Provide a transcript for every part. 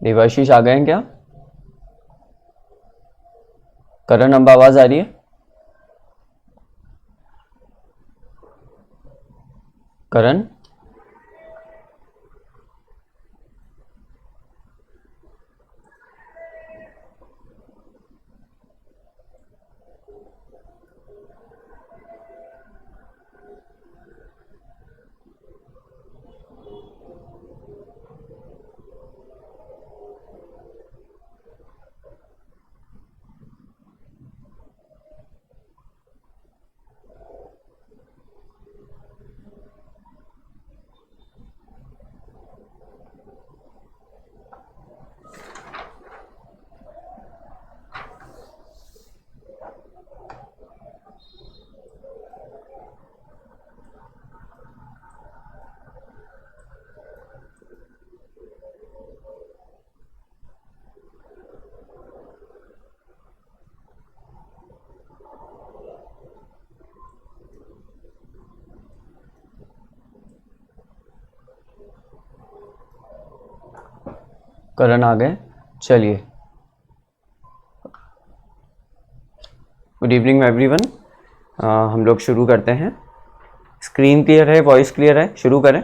देवाशीष आ गए हैं क्या? करण, अब आवाज आ रही है? करण, करण आ गए। चलिए, गुड इवनिंग एवरीवन। हम लोग शुरू करते हैं। स्क्रीन क्लियर है, वॉइस क्लियर है? शुरू करें।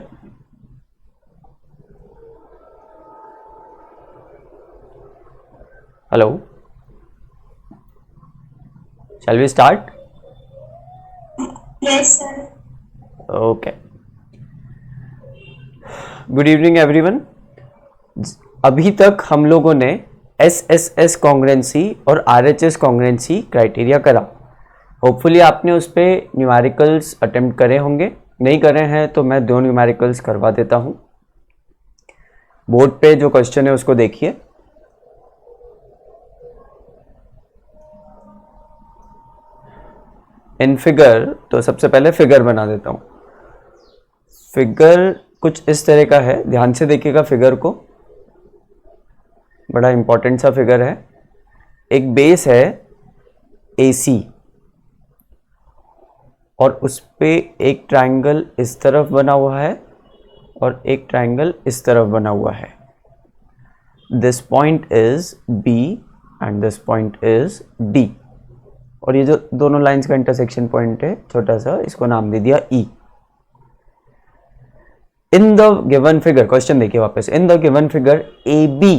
Hello, shall we start? Yes sir. Okay, good evening everyone. अभी तक हम लोगों ने SSS कॉन्ग्रेंसी और RHS कॉन्ग्रेंसी क्राइटेरिया करा। होपफुली आपने उस पर न्यूमेरिकल्स अटेम्प्ट करे होंगे। नहीं करे हैं तो मैं 2 न्यूमेरिकल्स करवा देता हूं। बोर्ड पे जो क्वेश्चन है उसको देखिए। इन फिगर, तो सबसे पहले फिगर बना देता हूं। फिगर कुछ इस तरह का है, ध्यान से देखिएगा फिगर को, बड़ा इंपॉर्टेंट सा फिगर है। एक बेस है AC और उस पे एक ट्रायंगल इस तरफ बना हुआ है और एक ट्रायंगल इस तरफ बना हुआ है। This point is B and this point is D, और ये जो दोनों लाइंस का इंटरसेक्शन पॉइंट है छोटा सा, इसको नाम दे दिया E। In the given figure, question देखिए वापस, in the given figure AB,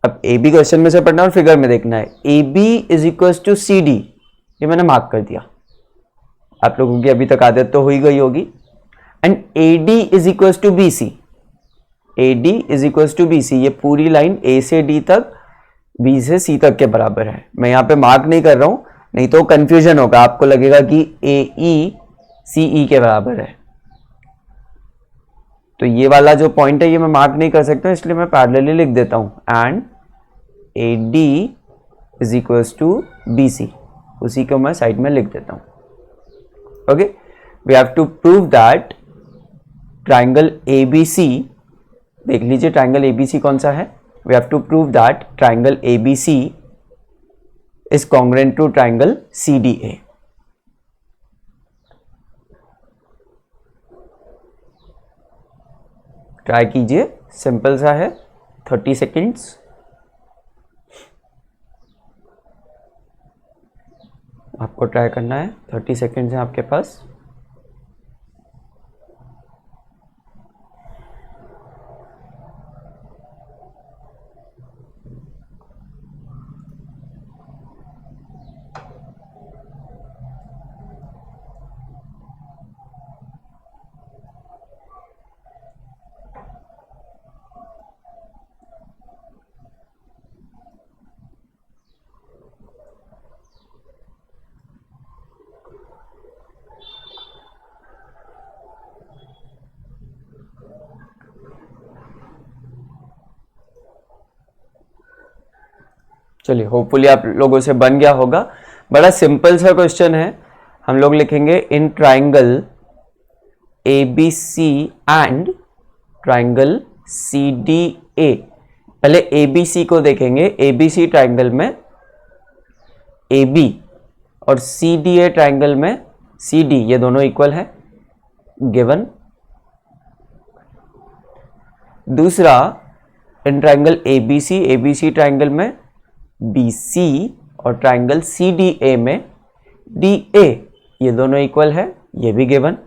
अब AB क्वेश्चन में से पढ़ना है और फिगर में देखना है। AB is equal to CD, ये मैंने मार्क कर दिया। आप लोगों की अभी तक आदत तो हो ही गई होगी। And AD is equal to BC, AD is equal to BC, ये पूरी लाइन A से D तक, B से C तक के बराबर है। मैं यहाँ पे मार्क नहीं कर रहा हूं, नहीं तो कंफ्यूजन होगा, आपको लगेगा कि AE CE के बराबर है। तो ये वाला जो पॉइंट है ये मैं मार्क नहीं कर सकता, इसलिए मैं पैरेलली लिख देता हूं। And AD is equal to BC, उसी को मैं साइड में लिख देता हूं। Okay, we have to prove that triangle ABC, देख लीजिए ट्राइंगल ABC कौन सा है। We have to prove that triangle ABC is congruent to triangle CDA। Try कीजिए, सिंपल सा है, 30 सेकेंड्स। आपको ट्राई करना है, 30 सेकेंड्स है आपके पास। चलिए, होपफुली आप लोगों से बन गया होगा। बड़ा सिंपल सा क्वेश्चन है। हम लोग लिखेंगे in triangle ABC and triangle CDA। पहले ABC को देखेंगे। ABC ट्राइंगल में AB और CDA ट्राइंगल में CD, ये दोनों इक्वल है, गिवन। दूसरा, इन ट्राइंगल ABC ट्राइंगल में BC और ट्राइंगल CDA में DA, ये दोनों इक्वल है, ये भी गिवन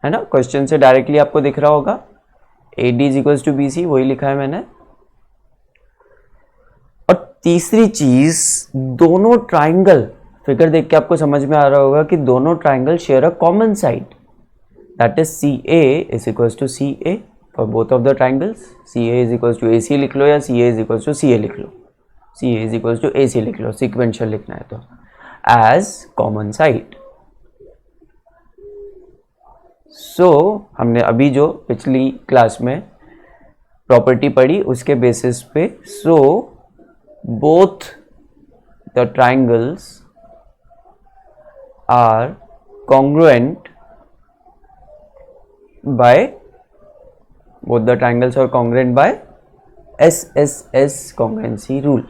है ना, क्वेश्चन से डायरेक्टली आपको दिख रहा होगा। AD is equal to BC, वही लिखा है मैंने। और तीसरी चीज, दोनों ट्राइंगल, फिगर देख के आपको समझ में आ रहा होगा कि दोनों triangle share a common side, that is CA is equal to CA for both of the triangles. CA is equal to AC लिख लो या CA is equal to CA लिख लो, CA is equal to AC लिख लो, sequential लिखना है तो, as common side. सो हमने अभी जो पिछली क्लास में प्रॉपर्टी पढ़ी उसके बेसिस पे, so both the triangles are congruent by, both the triangles are congruent by SSS congruency rule,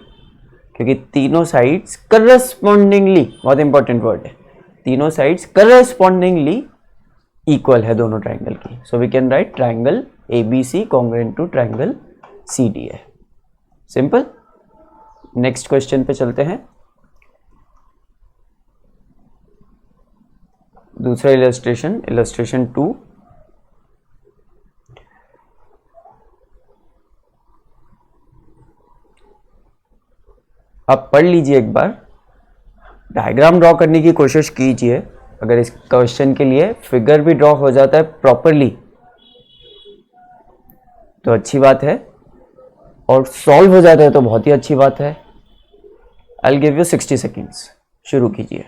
क्योंकि तीनों साइड्स करस्पॉन्डिंगली, बहुत इंपॉर्टेंट वर्ड है, तीनों साइड्स करस्पॉन्डिंगली इक्वल है दोनों ट्राइंगल की। So we can write triangle ABC congruent to triangle CDA। Simple. Next question पे चलते हैं। दूसरा इलस्ट्रेशन, इलस्ट्रेशन 2। आप पढ़ लीजिए एक बार, डायग्राम ड्रॉ करने की कोशिश कीजिए। अगर इस क्वेश्चन के लिए फिगर भी ड्रॉ हो जाता है प्रॉपरली तो अच्छी बात है, और सॉल्व हो जाता है तो बहुत ही अच्छी बात है। आई विल गिव यू 60 सेकेंड्स, शुरू कीजिए।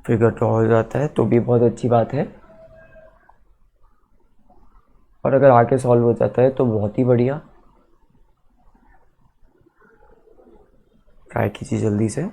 फिगर ड्रॉ हो जाता है तो भी बहुत अच्छी बात है, और अगर आगे सॉल्व हो जाता है तो बहुत ही बढ़िया। ट्राई कीजिए जल्दी से।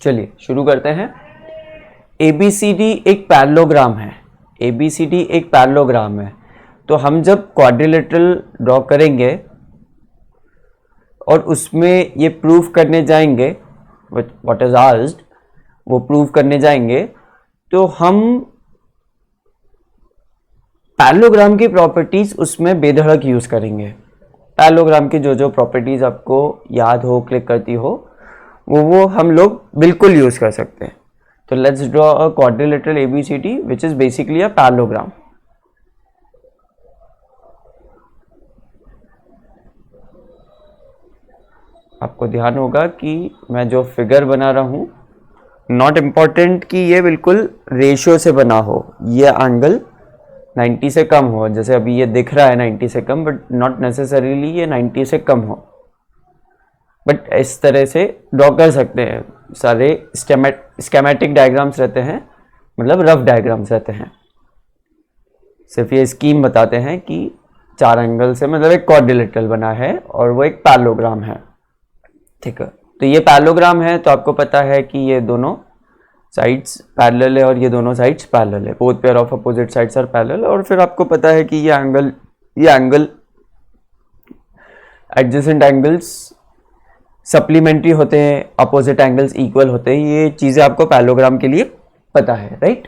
चलिए शुरू करते हैं। ABCD एक पैरेललोग्राम है, ABCD एक पैरेललोग्राम है, तो हम जब क्वाड्रिलेटरल ड्रॉ करेंगे और उसमें ये प्रूफ करने जाएंगे, व्हाट इज आस्क्ड, वो प्रूफ करने जाएंगे, तो हम पैरेललोग्राम की प्रॉपर्टीज उसमें बेधड़क यूज करेंगे। पैरेललोग्राम की जो जो प्रॉपर्टीज आपको याद हो, क्लिक करती हो, वो हम लोग बिल्कुल यूज कर सकते हैं। तो let's draw a quadrilateral ABCD which is basically a parallelogram. आपको ध्यान होगा कि मैं जो फिगर बना रहा हूं, नॉट इम्पॉर्टेंट कि ये बिल्कुल रेशियो से बना हो, ये एंगल 90 से कम हो, जैसे अभी ये दिख रहा है 90 से कम, बट नॉट नेसेसरीली ये 90 से कम हो, बट इस तरह से ड्रॉ कर सकते हैं। सारे स्केमेटिक डायग्राम्स रहते हैं, मतलब रफ डायग्राम्स रहते हैं। सिर्फ ये स्कीम बताते हैं कि चार एंगल से मतलब एक क्वाड्रिलेटरल बना है और वो एक पैरेललोग्राम है, ठीक है। तो ये पैरेललोग्राम है, तो आपको पता है कि ये दोनों साइड्स पैरेलल है और ये दोनों साइड्स पैरेलल है, both pair of opposite sides are parallel. और फिर आपको पता है कि ये एंगल एडजेसेंट एंगल्स सप्लीमेंट्री होते हैं, अपोजिट एंगल्स इक्वल होते हैं, ये चीजें आपको पैरेललोग्राम के लिए पता है, right.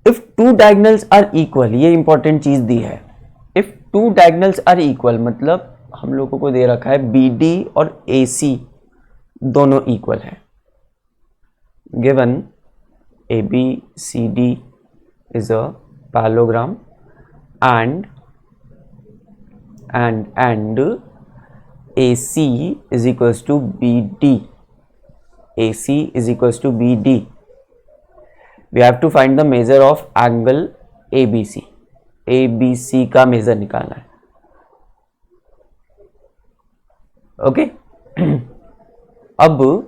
If two diagonals are equal, ये इंपॉर्टेंट चीज दी है। If two diagonals are equal मतलब हम लोगों को दे रखा है BD और AC दोनों इक्वल है। Given ABCD is a parallelogram and AC is equals to BD. AC is equals to BD. We have to find the measure of angle ABC. ABC का मेजर निकालना है, ओके। अब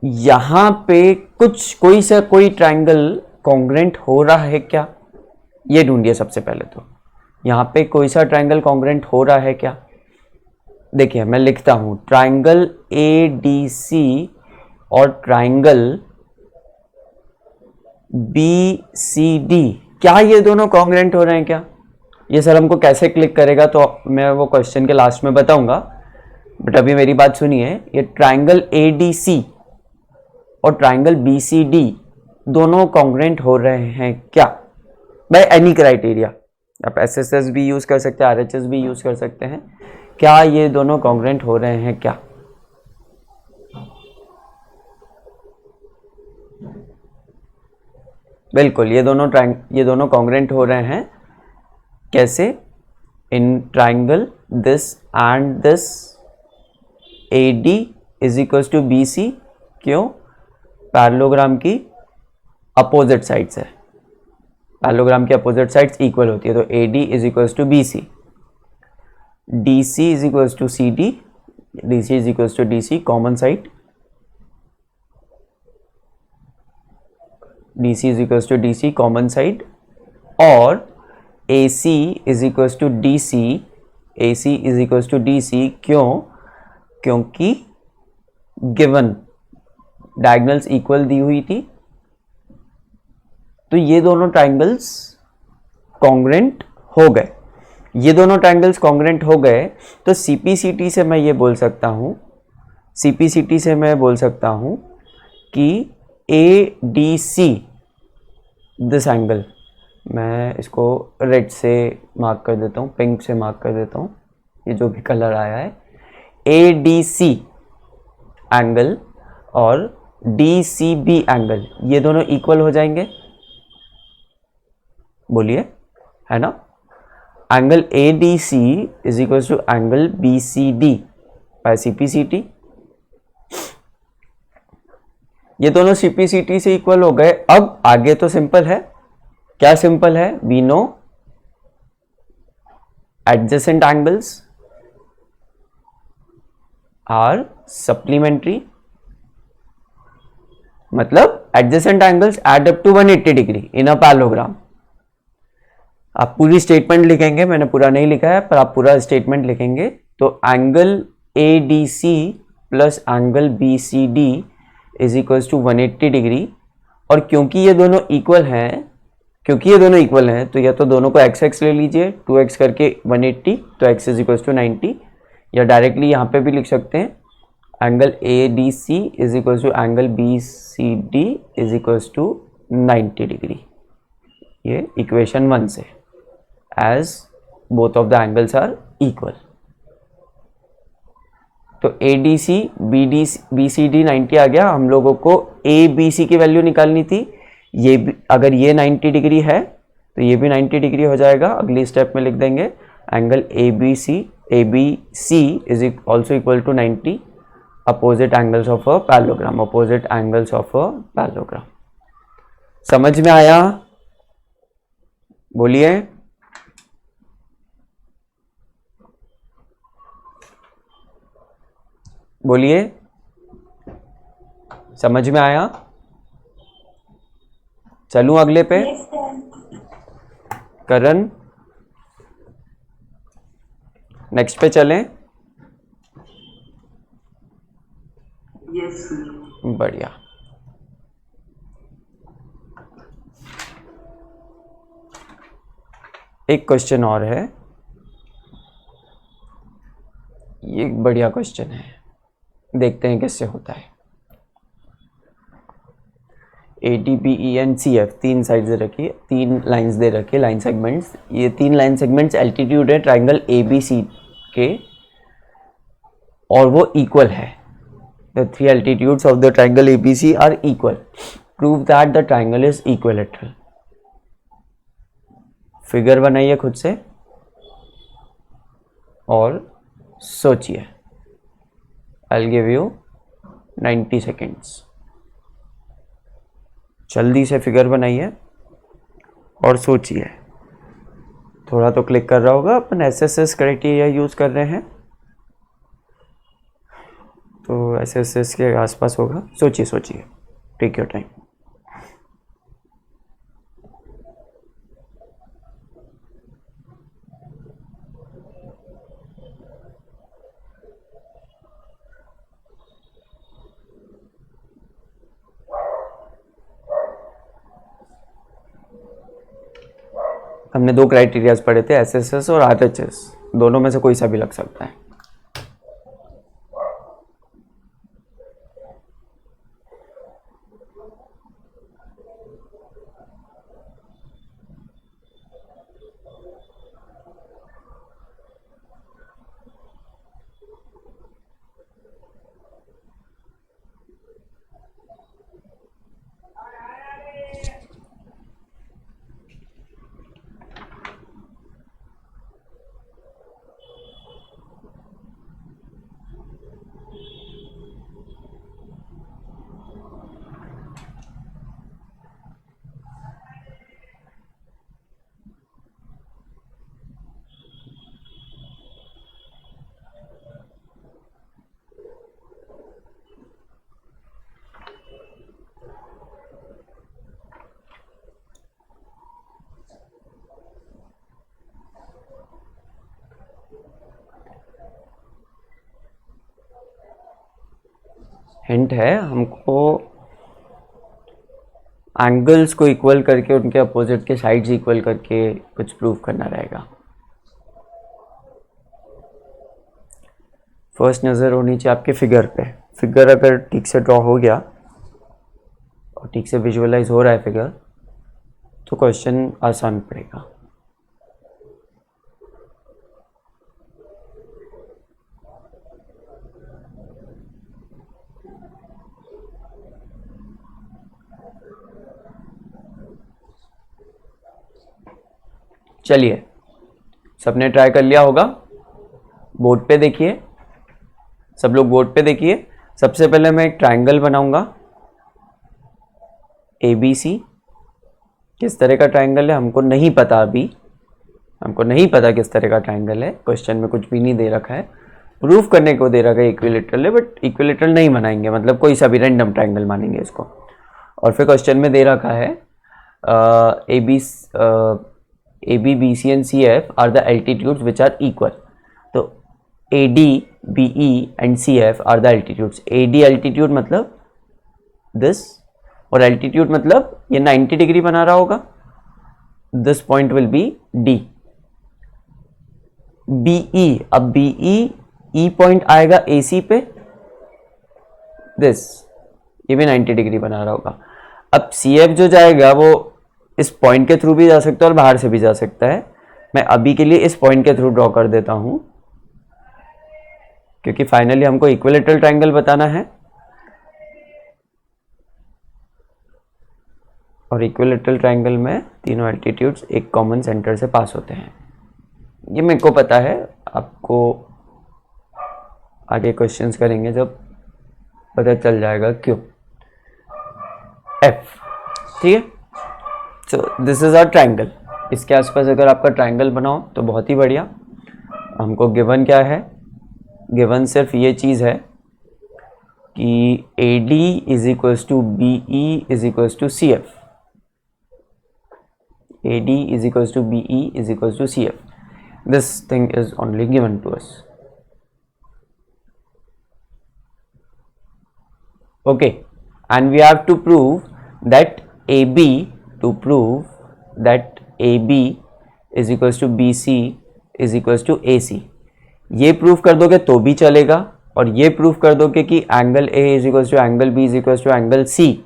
यहां पे कोई ट्रायंगल कॉन्ग्रेंट हो रहा है क्या, ये ढूंढिए सबसे पहले। तो यहां पे कोई सा ट्रायंगल कॉन्ग्रेंट हो रहा है क्या? देखिए मैं लिखता हूं ट्रायंगल ADC और ट्रायंगल BCD, क्या ये दोनों कॉन्ग्रेंट हो रहे हैं क्या? ये सर हमको कैसे क्लिक करेगा तो मैं वो क्वेश्चन के लास्ट में बताऊंगा, बट अभी मेरी बात सुनिए। ये ट्रायंगल ADC और ट्रायंगल BCD दोनों कॉन्ग्रेंट हो रहे हैं क्या बाय एनी क्राइटेरिया? आप SSS भी यूज कर सकते हैं, RHS भी यूज कर सकते हैं। क्या ये दोनों कॉन्ग्रेंट हो रहे हैं क्या? बिल्कुल, ये दोनों कॉन्ग्रेंट हो रहे हैं। कैसे? In triangle this and this AD is equal to BC। क्यों? पैरेललोग्राम की अपोजिट साइड्स है, पैरेललोग्राम की अपोजिट साइड्स इक्वल होती है, तो AD is equal to BC, DC is equal to CD, DC is equal to DC common side, DC is equal to DC common side, और AC is equal to DC, AC is equal to DC। क्यों? क्योंकि given diagonals equal दी हुई थी, तो ये दोनों triangles congruent हो गए। ये दोनों ट्रायंगल्स कॉन्ग्रेंट हो गए तो CPCT से मैं ये बोल सकता हूं, CPCT से मैं बोल सकता हूं कि ADC दिस एंगल, मैं इसको रेड से मार्क कर देता हूं, पिंक से मार्क कर देता हूं, ये जो भी कलर आया है, ADC एंगल और DCB एंगल ये दोनों इक्वल हो जाएंगे, बोलिए, है ना। Angle ADC is equal to angle BCD by CPCT। ये दोनों CPCT से इक्वल हो गए। अब आगे तो सिंपल है। क्या सिंपल है? We know adjacent angles are supplementary, मतलब adjacent angles add up to 180 degree in a parallelogram. आप पूरी स्टेटमेंट लिखेंगे, मैंने पूरा नहीं लिखा है पर आप पूरा स्टेटमेंट लिखेंगे, तो angle ADC plus angle BCD is equal to 180 degree. और क्योंकि ये दोनों इक्वल हैं, तो या तो दोनों को x ले लीजिए, 2x करके 180, तो x इज इक्वल टू 90, या डायरेक्टली यहाँ पे भी लिख सकते हैं angle ADC is equal to angle BCD is equal to 90 degree. ये इक्वेशन 1 से, as both of the angles are equal. तो ADC BCD 90 आ गया। हम लोगों को ABC की वैल्यू निकालनी थी। ये भी, अगर ये 90 डिग्री है तो ये भी 90 डिग्री हो जाएगा। अगली स्टेप में लिख देंगे angle ABC is also equal to 90 opposite angles of a parallelogram, opposite angles of a parallelogram. समझ में आया? बोलिए। बोलिए, समझ में आया? चलूं अगले पे? करण, नेक्स्ट पे चलें? यस। बढ़िया। एक क्वेश्चन और है, ये एक बढ़िया क्वेश्चन है, देखते हैं किससे होता है। A T P E and C F, तीन साइड दे रखी है, तीन लाइंस दे रखी है, लाइन सेगमेंट्स। ये तीन लाइन सेगमेंट्स एल्टीट्यूड है ट्राइंगल ए बी सी के, और वो इक्वल है। The three altitudes of the triangle A B C are equal. Prove that the triangle is equilateral. Figure बनाइए खुद से और सोचिए। I will give you 90 seconds. जल्दी से फिगर बनाइए और सोचिए। थोड़ा तो क्लिक कर रहा होगा, अपन एसएसएस क्राइटेरिया यूज कर रहे हैं, तो एसएसएस के आसपास होगा। सोचिए सोचिए, टेक योर टाइम। हमने दो क्राइटेरियाज पढ़े थे, एसएसएस और आरएचएस, दोनों में से कोई सा भी लग सकता है। हिंट है, हमको एंगल्स को इक्वल करके उनके अपोजिट के साइड्स इक्वल करके कुछ प्रूव करना रहेगा। फर्स्ट नज़र होनी चाहिए आपके फिगर पे। फिगर अगर ठीक से ड्रॉ हो गया और ठीक से विजुअलाइज हो रहा है फिगर, तो क्वेश्चन आसान पड़ेगा। चलिए, सबने ट्राई कर लिया होगा। बोर्ड पे देखिए, सब लोग बोर्ड पे देखिए। सबसे पहले मैं एक ट्राइंगल बनाऊंगा ए बी सी। किस तरह का ट्राइंगल है हमको नहीं पता, अभी हमको नहीं पता किस तरह का ट्राइंगल है। क्वेश्चन में कुछ भी नहीं दे रखा है, प्रूफ करने को दे रखा है इक्विलैटरल है, बट इक्विलैटरल नहीं बनाएंगे, मतलब कोई सा भी रैंडम ट्राइंगल मानेंगे इसको। और फिर क्वेश्चन में दे रखा है A B B C and C F are the altitudes which are equal. तो A D B E and C F are the altitudes. A D altitude मतलब दिस, और एल्टीट्यूड मतलब ये 90 डिग्री बना रहा होगा, this point will be D. B E, अब B ई point आएगा ए सी पे, दिस, ये भी 90 डिग्री बना रहा होगा। अब सी एफ जो जाएगा वो इस पॉइंट के थ्रू भी जा सकता है और बाहर से भी जा सकता है। मैं अभी के लिए इस पॉइंट के थ्रू ड्रॉ कर देता हूं, क्योंकि फाइनली हमको इक्विलैटरल ट्राइंगल बताना है, और इक्विलैटरल ट्राइंगल में तीनों एल्टीट्यूड्स एक कॉमन सेंटर से पास होते हैं। ये मेरे को पता है, आपको आगे क्वेश्चंस करेंगे जब पता चल जाएगा क्यों। एफ, ठीक है। So this is our triangle. इसके आसपास अगर आपका ट्राइंगल बनाओ तो बहुत ही बढ़िया। हमको गिवन क्या है? गिवन सिर्फ ये चीज़ है कि A D is equals to B E is equals to C F. A D is equals to B E is equals to C F. This thing is only given to us. Okay, and we have to prove that AB, to prove that AB is equals to B C is equals to A C. ये proof कर दोगे तो भी चलेगा, और ये proof कर दोगे कि angle A is equals to angle B is equals to angle C,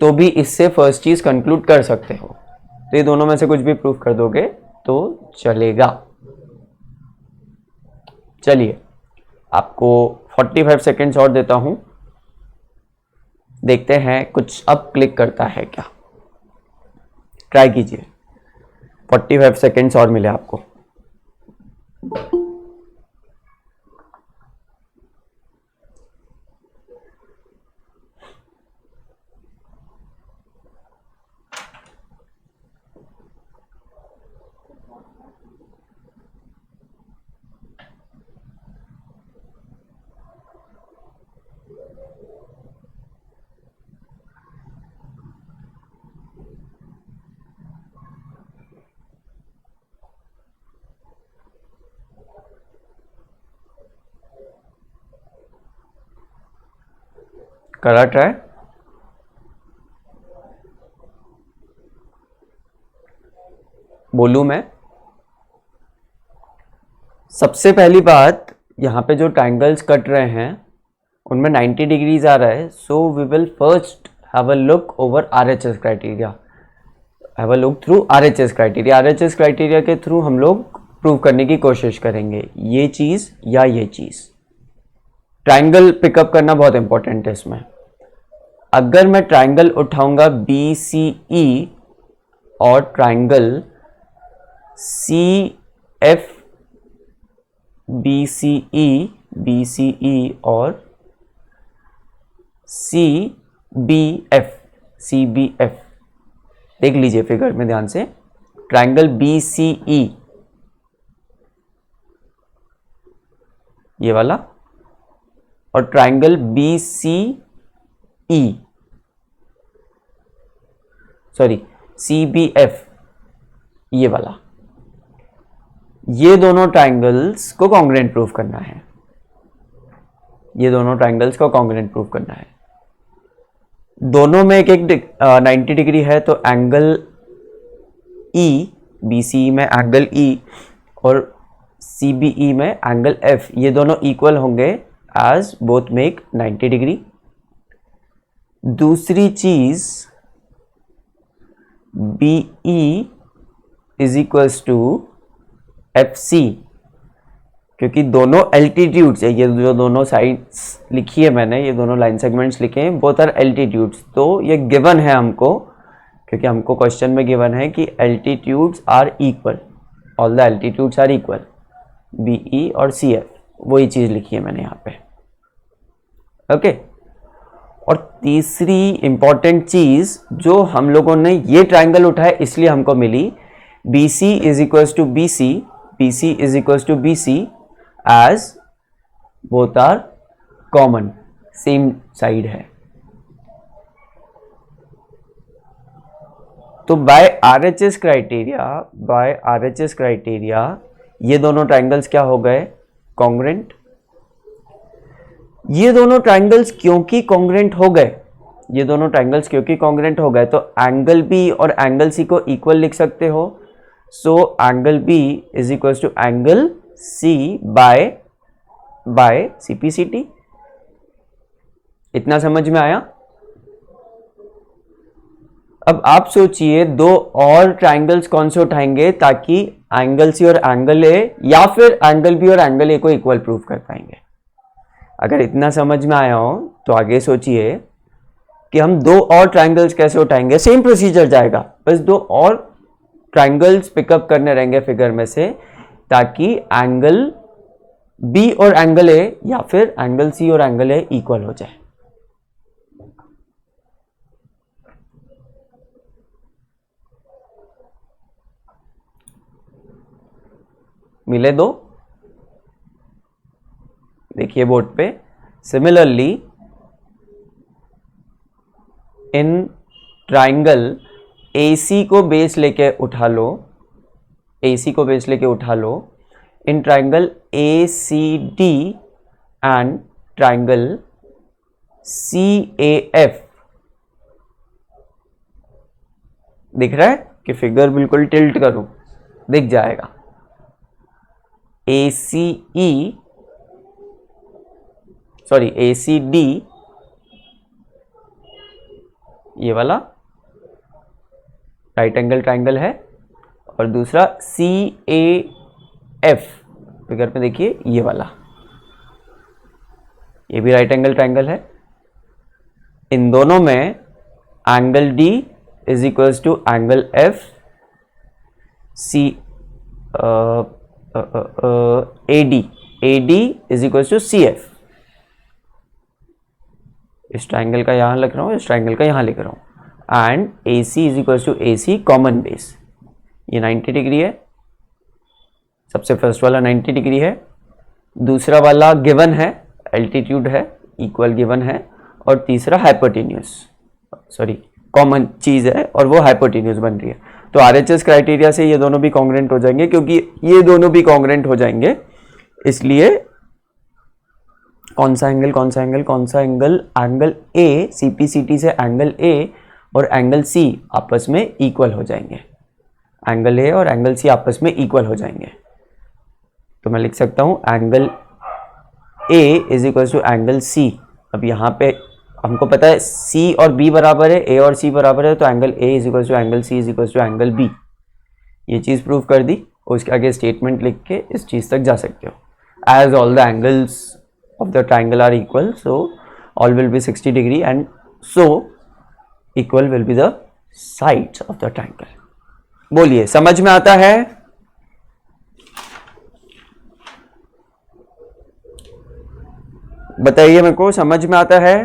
तो भी इससे फर्स्ट चीज कंक्लूड कर सकते हो। तो ये दोनों में से कुछ भी प्रूफ कर दोगे तो चलेगा। चलिए आपको 45 सेकेंड्स और देता हूं, देखते हैं कुछ अब क्लिक करता है क्या। ट्राई कीजिए, 45 सेकेंड्स और मिले आपको। करा ट्राई? बोलूं मैं? सबसे पहली बात, यहां पे जो ट्रायंगल्स कट रहे हैं उनमें 90 डिग्रीज आ रहा है, so we will first have a look over RHS criteria, have a look through RHS criteria. RHS criteria के थ्रू हम लोग प्रूव करने की कोशिश करेंगे ये चीज या ये चीज। ट्रायंगल पिकअप करना बहुत इंपॉर्टेंट है इसमें। अगर मैं ट्रायंगल उठाऊंगा BCE और ट्रायंगल BCE और CBF, देख लीजिए फिगर में ध्यान से। ट्रायंगल BCE ये वाला, और ट्रायंगल CBF ये वाला, ये दोनों ट्रायंगल्स को कॉन्ग्रुएंट प्रूफ करना है। ये दोनों ट्रायंगल्स को कॉन्ग्रुएंट प्रूफ करना है। दोनों में एक 90 डिग्री है, तो एंगल E BCE में एंगल E और CBE में एंगल F, ये दोनों इक्वल होंगे एज बोथ मेक 90 डिग्री। दूसरी चीज BE is equals to FC, क्योंकि दोनों एल्टीट्यूड्स है, ये जो दोनों साइड्स लिखी है मैंने, ये दोनों लाइन सेगमेंट्स लिखे हैं, बोथ आर एल्टीट्यूड्स। तो ये गिवन है हमको, क्योंकि हमको क्वेश्चन में गिवन है कि altitudes are equal, all the altitudes are equal, BE और CF, वही चीज लिखी है मैंने यहाँ पे। ओके और तीसरी इंपॉर्टेंट चीज जो हम लोगों ने ये ट्रायंगल उठाया इसलिए हमको मिली, BC is equals to BC is equals to BC as both are common, same side है। तो बाय RHS क्राइटेरिया ये दोनों ट्रायंगल्स क्या हो गए? कॉन्ग्रुएंट। ये दोनों ट्रायंगल्स क्योंकि कॉन्ग्रुएंट हो गए, तो एंगल B और एंगल C को इक्वल लिख सकते हो। So angle B is equals to angle C by CPCT। इतना समझ में आया? अब आप सोचिए दो और ट्रायंगल्स कौन से उठाएंगे ताकि एंगल C और एंगल A या फिर एंगल B और एंगल A को इक्वल प्रूव कर पाएंगे। अगर इतना समझ में आया हो तो आगे सोचिए कि हम दो और ट्रायंगल्स कैसे उठाएंगे। सेम प्रोसीजर जाएगा, बस दो और ट्रायंगल्स पिकअप करने रहेंगे फिगर में से, ताकि एंगल B और एंगल A या फिर एंगल C और एंगल A इक्वल हो जाए। मिले दो? देखिए बोर्ड पे। सिमिलरली इन ट्रायंगल AC को बेस लेके उठा लो, in triangle ACD and triangle CAF। दिख रहा है कि फिगर बिल्कुल टिल्ट करूं, दिख जाएगा। ACE सॉरी ACD ये वाला राइट एंगल ट्राइंगल है, और दूसरा CAF फिगर में देखिए ये वाला, ये भी राइट एंगल ट्राइंगल है। इन दोनों में angle D is equals to angle F, AD is equals to CF। इस ट्राइंगल का यहां लिख रहा हूं, इस ट्राइंगल का यहां लिख रहा हूं, and AC is equals to AC common base. ये 90 डिग्री है, सबसे फर्स्ट वाला 90 डिग्री है, दूसरा वाला गिवन है, एल्टीट्यूड है, इक्वल गिवन है, और तीसरा हाइपोटेन्यूस सॉरी कॉमन चीज है और वो हाइपोटेन्यूस बन रही है। तो RHS क्राइटेरिया से ये दोनों भी कॉन्ग्रेंट हो जाएंगे, क्योंकि ये दोनों भी कॉन्ग्रेंट हो जाएंगे, इसलिए कौन सा एंगल एंगल A CPCT से एंगल A और एंगल C आपस में इक्वल हो जाएंगे, एंगल A और एंगल C आपस में इक्वल हो जाएंगे। तो मैं लिख सकता हूं angle A is equal to angle C। अब यहाँ पे हमको पता है C और B बराबर है, A और C बराबर है, तो angle A is equal to angle C is equal to angle B। ये चीज़ प्रूव कर दी, उसके आगे स्टेटमेंट लिख के इस चीज़ तक जा सकते हो। As all the angles of the triangle are equal, so all will be 60 degree and so equal will be the sides of the triangle. बोलिए, समझ में आता है? बताइए मेरे को, समझ में आता है?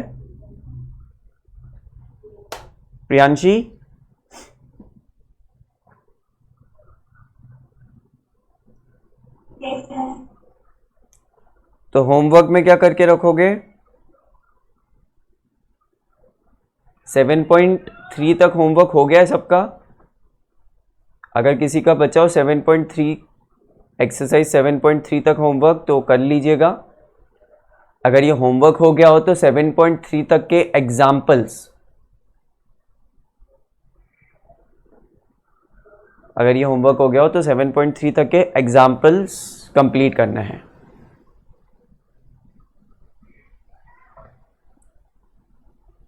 प्रियांशी, तो होमवर्क में क्या करके रखोगे? 7.3 तक होमवर्क हो गया है सबका? अगर किसी का बचा हो 7.3 एक्सरसाइज 7.3 तक होमवर्क तो कर लीजिएगा। अगर ये होमवर्क हो गया हो तो 7.3 तक के एग्जाम्पल्स, अगर ये होमवर्क हो गया हो तो 7.3 तक के एग्जाम्पल्स कंप्लीट करना है।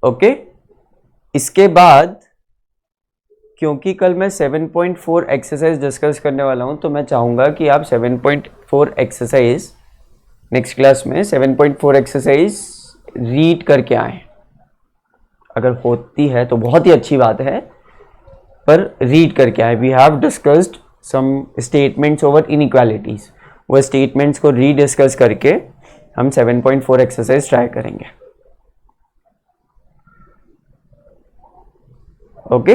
ओके, इसके बाद क्योंकि कल मैं 7.4 एक्सरसाइज डिस्कस करने वाला हूं, तो मैं चाहूंगा कि आप 7.4 एक्सरसाइज नेक्स्ट क्लास में 7.4 एक्सरसाइज रीड करके आए। अगर होती है तो बहुत ही अच्छी बात है, पर रीड करके आए। We have discussed some statements over inequalities, वो स्टेटमेंट्स को रीडिस्कस करके हम 7.4 एक्सरसाइज ट्राई करेंगे। Okay,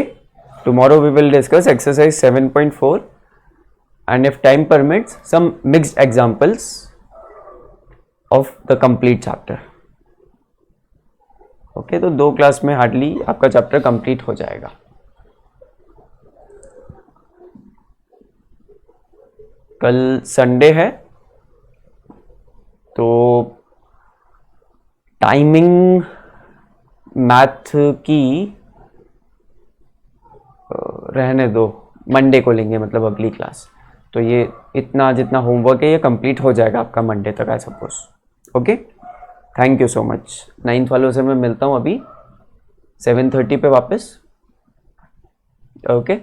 tomorrow we will discuss exercise 7.4 and if time permits some mixed examples of the complete chapter. Okay, तो 2 क्लास में hardly आपका chapter complete हो जाएगा। कल संडे है तो टाइमिंग मैथ की रहने दो, मंडे को लेंगे, मतलब अगली क्लास। तो ये इतना जितना होमवर्क है ये कंप्लीट हो जाएगा आपका मंडे तक, I suppose. Okay, thank you so much. 9th वालों से मैं मिलता हूँ अभी 7:30 पे वापस। ओके।